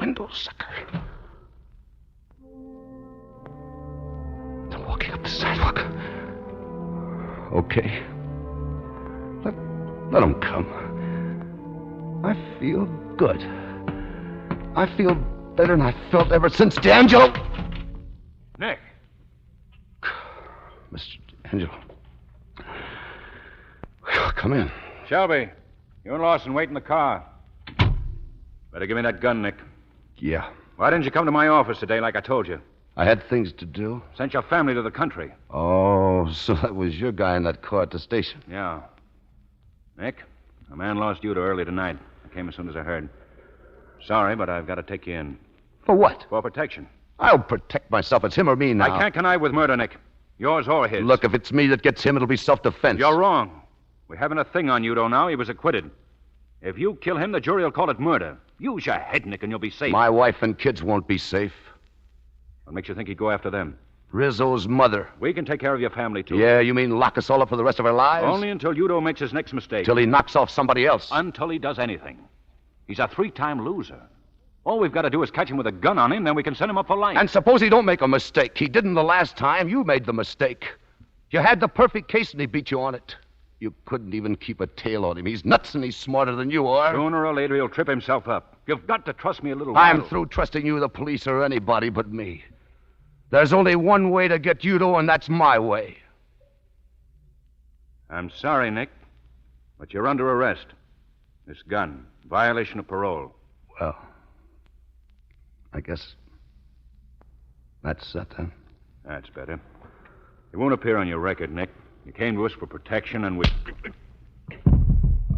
window, sucker. They're walking up the sidewalk. Okay. Let them come. I feel good. I feel better than I felt ever since D'Angelo. Nick. Mr. D'Angelo. Come in. Shelby, you and Lawson wait in the car. Better give me that gun, Nick. Yeah. Why didn't you come to my office today like I told you? I had things to do. Sent your family to the country. Oh, so that was your guy in that car at the station. Yeah. Nick, a man lost Udo early tonight. I came as soon as I heard. Sorry, but I've got to take you in. For what? For protection. I'll protect myself. It's him or me now. I can't connive with murder, Nick. Yours or his. Look, if it's me that gets him, it'll be self-defense. You're wrong. We haven't a thing on Udo now. He was acquitted. If you kill him, the jury will call it murder. Use your head, Nick, and you'll be safe. My wife and kids won't be safe. What makes you think he'd go after them? Rizzo's mother. We can take care of your family, too. Yeah, you mean lock us all up for the rest of our lives? Only until Udo makes his next mistake. Till he knocks off somebody else. Until he does anything. He's a 3-time loser. All we've got to do is catch him with a gun on him, then we can send him up for life. And suppose he don't make a mistake. He didn't the last time. You made the mistake. You had the perfect case and he beat you on it. You couldn't even keep a tail on him. He's nuts and he's smarter than you are. Sooner or later, he'll trip himself up. You've got to trust me a little I'm while. through trusting you, the police, or anybody but me. There's only one way to get Udo, and that's my way. I'm sorry, Nick, but you're under arrest. This gun, violation of parole. Well, I guess that's that, then. That's better. It won't appear on your record, Nick. You came to us for protection, and we...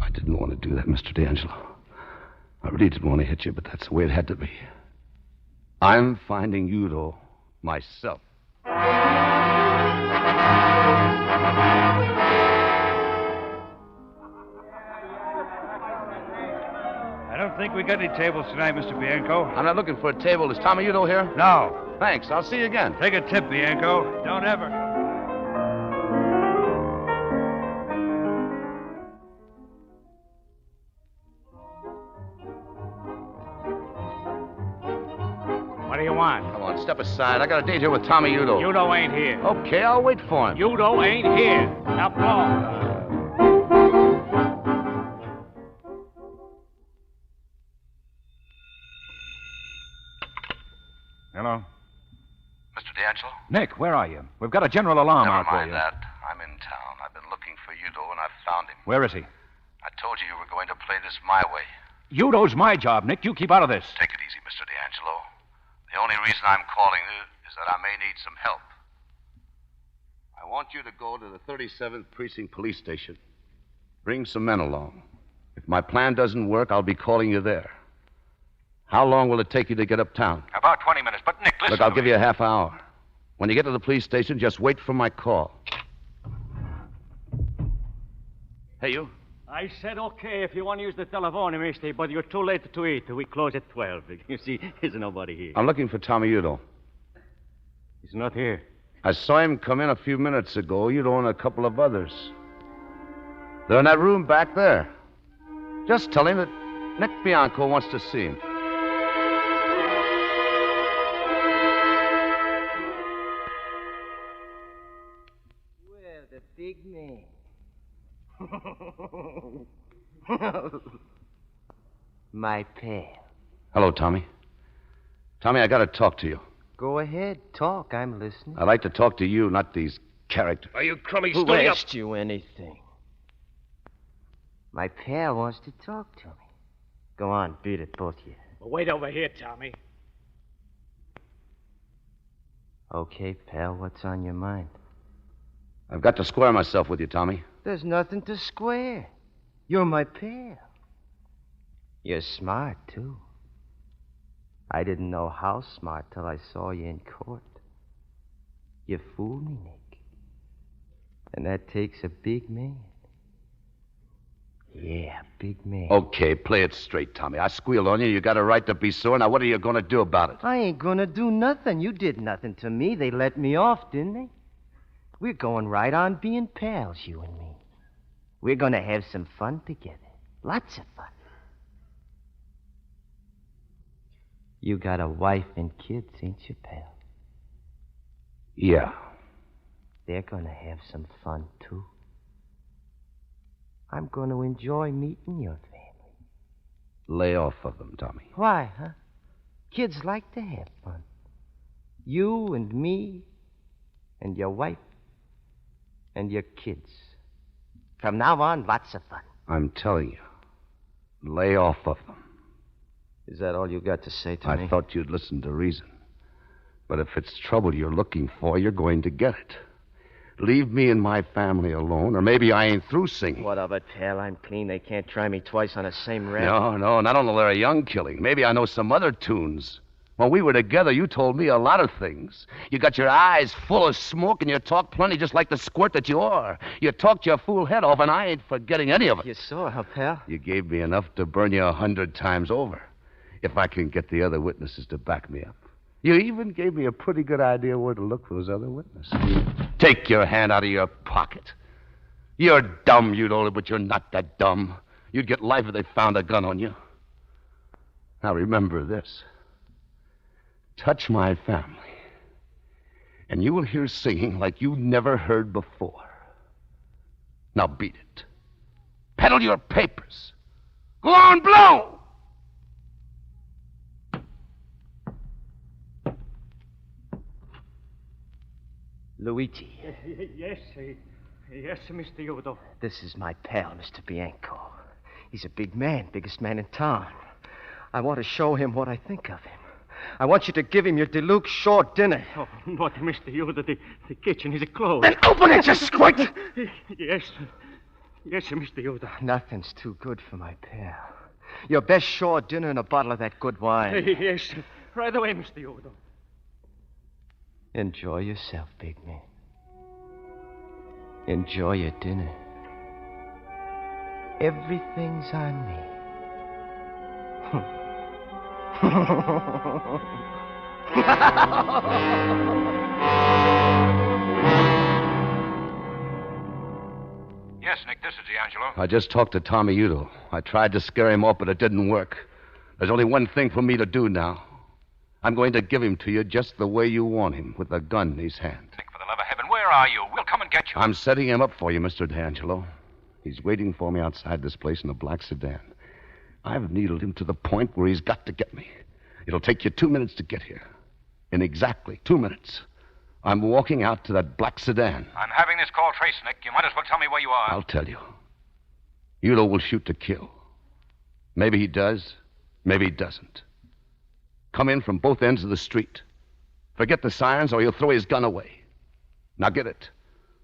I didn't want to do that, Mr. D'Angelo. I really didn't want to hit you, but that's the way it had to be. I'm finding Udo myself. I don't think we got any tables tonight, Mr. Bianco. I'm not looking for a table. Is Tommy Udo here? No. Thanks. I'll see you again. Take a tip, Bianco. Don't ever. What do you want? Come on, step aside. I got a date here with Tommy Udo. Udo ain't here. Okay, I'll wait for him. Udo ain't here. Now, Paul. Hello? Mr. D'Angelo? Nick, where are you? We've got a general alarm Never out for mind you. that. I'm in town. I've been looking for Udo, and I've found him. Where is he? I told you were going to play this my way. Udo's my job, Nick. You keep out of this. Take it easy, Mr. D'Angelo. The only reason I'm calling you is that I may need some help. I want you to go to the 37th Precinct Police Station. Bring some men along. If my plan doesn't work, I'll be calling you there. How long will it take you to get uptown? About 20 minutes. But, Nick, listen. Look, I'll give you a half hour. When you get to the police station, just wait for my call. Hey, you. I said okay if you want to use the telephone, mister, but you're too late to eat. We close at 12. You see, there's nobody here. I'm looking for Tommy Udo. He's not here. I saw him come in a few minutes ago. Udo and a couple of others. They're in that room back there. Just tell him that Nick Bianco wants to see him. Well, the big man. My pal. Hello, Tommy. Tommy, I got to talk to you. Go ahead, talk. I'm listening. I'd like to talk to you, not these characters. Are you crummy Who stony up? asked you anything? My pal wants to talk to me. Go on, beat it, both of you. Well, wait over here, Tommy. Okay, pal, what's on your mind? I've got to square myself with you, Tommy. There's nothing to square. You're my pal. You're smart, too. I didn't know how smart till I saw you in court. You fooled me, Nick. And that takes a big man. Yeah, big man. Okay, play it straight, Tommy. I squealed on you. You got a right to be sore. Now, what are you going to do about it? I ain't gonna do nothing. You did nothing to me. They let me off, didn't they? We're going right on being pals, you and me. We're gonna have some fun together. Lots of fun. You got a wife and kids, ain't you, pal? Yeah. They're gonna have some fun, too. I'm gonna enjoy meeting your family. Lay off of them, Tommy. Why, huh? Kids like to have fun. You and me and your wife and your kids. From now on, lots of fun. I'm telling you, lay off of them. Is that all you got to say to me? I thought you'd listen to reason. But if it's trouble you're looking for, you're going to get it. Leave me and my family alone, or maybe I ain't through singing. What of it, pal? I'm clean. They can't try me twice on the same rap. No, not on the Larry Young killing. Maybe I know some other tunes. When we were together, you told me a lot of things. You got your eyes full of smoke, and you talk plenty just like the squirt that you are. You talked your fool head off, and I ain't forgetting any of it. You saw, huh, pal? You gave me enough to burn you 100 times over, if I can get the other witnesses to back me up. You even gave me a pretty good idea where to look for those other witnesses. Take your hand out of your pocket. You're dumb, you know, but you're not that dumb. You'd get life if they found a gun on you. Now remember this. Touch my family, and you will hear singing like you never heard before. Now beat it. Peddle your papers. Go on, blow! Luigi. Yes, Mr. Yodo. This is my pal, Mr. Bianco. He's a big man, biggest man in town. I want to show him what I think of him. I want you to give him your deluxe short dinner. Oh, but, Mr. Yoda, the kitchen is closed. Then open it, you squirt! Yes, Mr. Yoda. Nothing's too good for my pal. Your best short dinner and a bottle of that good wine. Yes, right away, Mr. Yoda. Enjoy yourself, big man. Enjoy your dinner. Everything's on me. Yes, Nick, this is D'Angelo. I just talked to Tommy Udo. I tried to scare him off, but it didn't work. There's only one thing for me to do now. I'm going to give him to you just the way you want him, with a gun in his hand. Nick, for the love of heaven, where are you? We'll come and get you. I'm setting him up for you, Mr. D'Angelo. He's waiting for me outside this place in a black sedan. I've needled him to the point where he's got to get me. It'll take you 2 minutes to get here. In exactly 2 minutes, I'm walking out to that black sedan. I'm having this call traced, Nick. You might as well tell me where you are. I'll tell you. Udo will shoot to kill. Maybe he does, maybe he doesn't. Come in from both ends of the street. Forget the sirens or he'll throw his gun away. Now get it.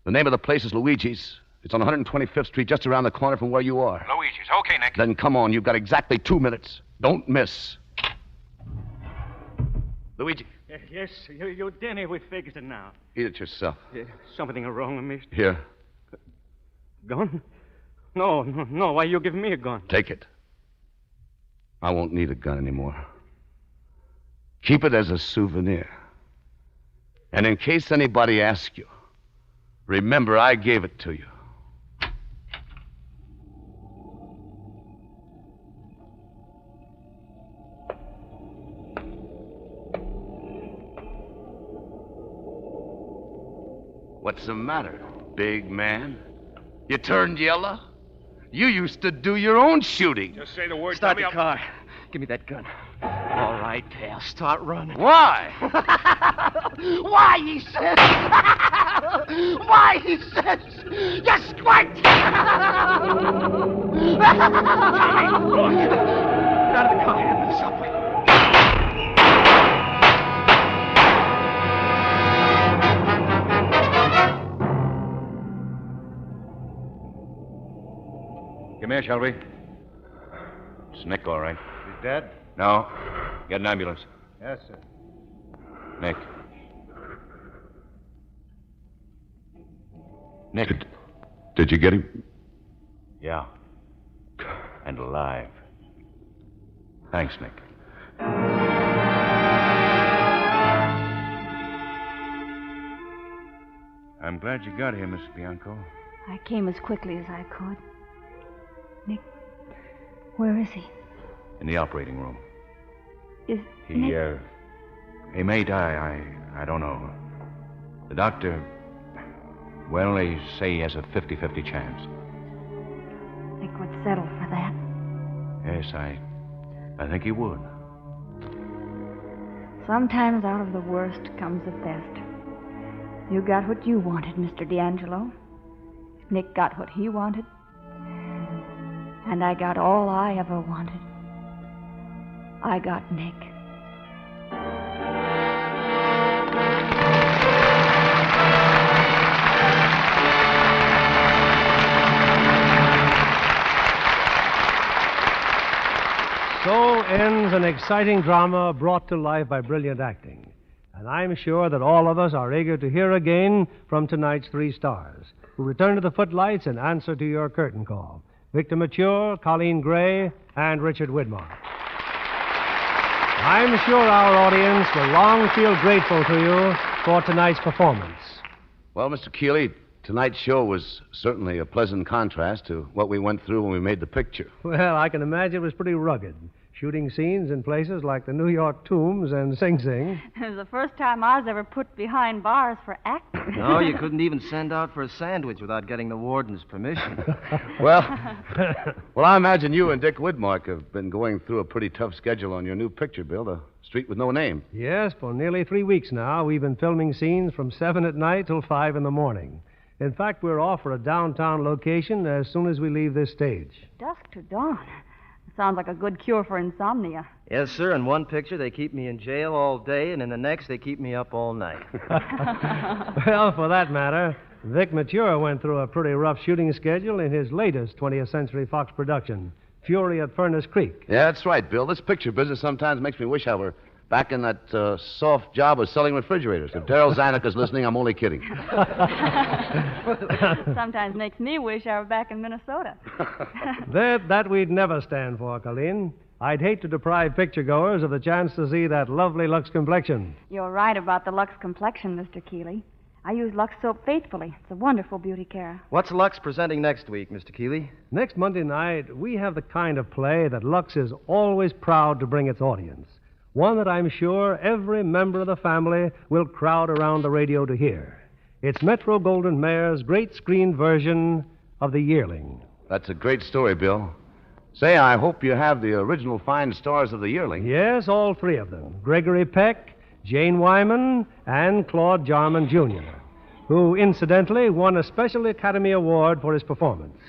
The name of the place is Luigi's. It's on 125th Street, just around the corner from where you are. Luigi's. Okay, Nick. Then come on. You've got exactly 2 minutes. Don't miss. Luigi. Yes, your dinner, we fixed it now. Eat it yourself. Something wrong with me. Here. Gun? No. Why you give me a gun? Take it. I won't need a gun anymore. Keep it as a souvenir. And in case anybody asks you, remember I gave it to you. What's the matter, big man? You turned yellow? You used to do your own shooting. Just say the word. Start the car. Give me that gun. All right, pal. Start running. Why? Why, he says. Why, he says. You squirt! Get out of the car. Head for the subway. Come here, Shelby. It's Nick, all right. He's dead? No. Get an ambulance. Yes, sir. Nick. Nick. Did you get him? Yeah. And alive. Thanks, Nick. I'm glad you got here, Miss Bianco. I came as quickly as I could. Nick, where is he? In the operating room. He may die. I don't know. The doctor, well, they say he has a 50-50 chance. Nick would settle for that. Yes, I think he would. Sometimes out of the worst comes the best. You got what you wanted, Mr. D'Angelo. Nick got what he wanted. And I got all I ever wanted. I got Nick. So ends an exciting drama brought to life by brilliant acting. And I'm sure that all of us are eager to hear again from tonight's three stars, who return to the footlights in answer to your curtain call. Victor Mature, Colleen Gray, and Richard Widmark. I'm sure our audience will long feel grateful to you for tonight's performance. Well, Mr. Keeley, tonight's show was certainly a pleasant contrast to what we went through when we made the picture. Well, I can imagine it was pretty rugged, shooting scenes in places like the New York Tombs and Sing Sing. It was the first time I was ever put behind bars for acting. No, you couldn't even send out for a sandwich without getting the warden's permission. Well, I imagine you and Dick Widmark have been going through a pretty tough schedule on your new picture, Bill, The Street with No Name. Yes, for nearly 3 weeks now, we've been filming scenes from 7 at night till 5 in the morning. In fact, we're off for a downtown location as soon as we leave this stage. Dusk to dawn. Sounds like a good cure for insomnia. Yes, sir. In one picture, they keep me in jail all day, and in the next, they keep me up all night. Well, for that matter, Vic Mature went through a pretty rough shooting schedule in his latest 20th Century Fox production, Fury at Furnace Creek. Yeah, that's right, Bill. This picture business sometimes makes me wish I were back in that soft job of selling refrigerators. If Darryl Zanuck is listening, I'm only kidding. Sometimes makes me wish I were back in Minnesota. That we'd never stand for, Colleen. I'd hate to deprive picturegoers of the chance to see that lovely Lux complexion. You're right about the Lux complexion, Mr. Keeley. I use Lux soap faithfully. It's a wonderful beauty care. What's Lux presenting next week, Mr. Keeley? Next Monday night, we have the kind of play that Lux is always proud to bring its audience. One that I'm sure every member of the family will crowd around the radio to hear. It's Metro-Goldwyn-Mayer's great screen version of The Yearling. That's a great story, Bill. Say, I hope you have the original fine stars of The Yearling. Yes, all three of them. Gregory Peck, Jane Wyman, and Claude Jarman, Jr., who, incidentally, won a special Academy Award for his performance.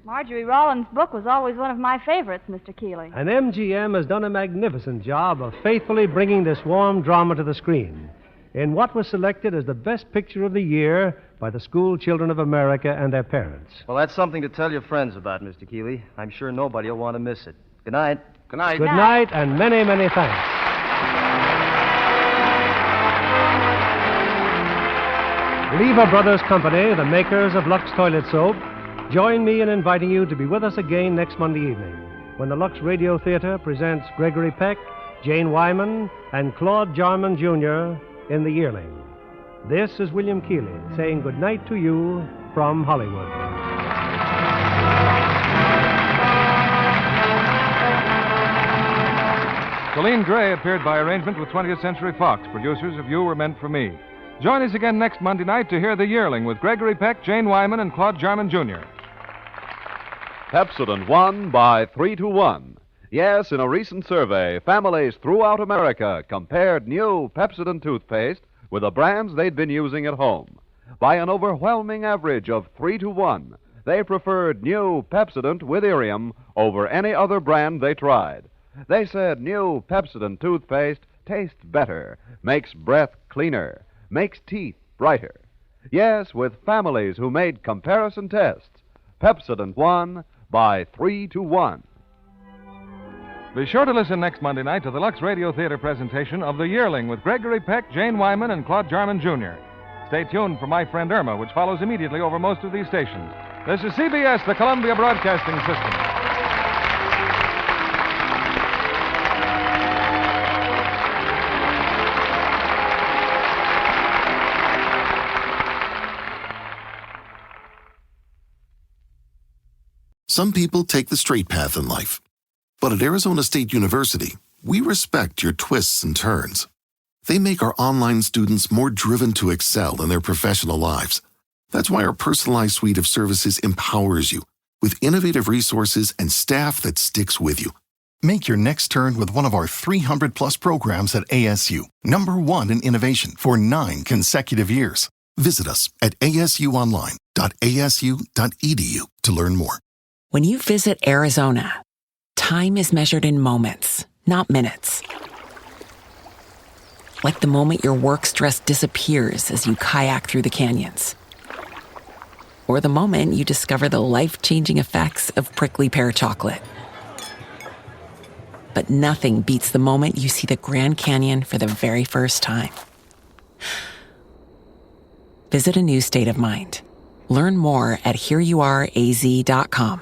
Marjorie Rollins' book was always one of my favorites, Mr. Keeley. And MGM has done a magnificent job of faithfully bringing this warm drama to the screen in what was selected as the best picture of the year by the school children of America and their parents. Well, that's something to tell your friends about, Mr. Keeley. I'm sure nobody will want to miss it. Good night. Good night. Good night, and many, many thanks. Lever Brothers Company, the makers of Lux Toilet Soap, join me in inviting you to be with us again next Monday evening when the Lux Radio Theater presents Gregory Peck, Jane Wyman, and Claude Jarman, Jr. in The Yearling. This is William Keeley saying good night to you from Hollywood. Colleen Gray appeared by arrangement with 20th Century Fox, producers of You Were Meant for Me. Join us again next Monday night to hear The Yearling with Gregory Peck, Jane Wyman, and Claude Jarman, Jr. Pepsodent won by 3-1. Yes, in a recent survey, families throughout America compared new Pepsodent toothpaste with the brands they'd been using at home. By an overwhelming average of 3-1, they preferred new Pepsodent with Irium over any other brand they tried. They said new Pepsodent toothpaste tastes better, makes breath cleaner, makes teeth brighter. Yes, with families who made comparison tests, Pepsodent won by 3-1. Be sure to listen next Monday night to the Lux Radio Theater presentation of The Yearling with Gregory Peck, Jane Wyman, and Claude Jarman, Jr. Stay tuned for My Friend Irma, which follows immediately over most of these stations. This is CBS, the Columbia Broadcasting System. Some people take the straight path in life. But at Arizona State University, we respect your twists and turns. They make our online students more driven to excel in their professional lives. That's why our personalized suite of services empowers you with innovative resources and staff that sticks with you. Make your next turn with one of our 300-plus programs at ASU, #1 in innovation for 9 consecutive years. Visit us at asuonline.asu.edu to learn more. When you visit Arizona, time is measured in moments, not minutes. Like the moment your work stress disappears as you kayak through the canyons. Or the moment you discover the life-changing effects of prickly pear chocolate. But nothing beats the moment you see the Grand Canyon for the very first time. Visit a new state of mind. Learn more at hereyouareaz.com.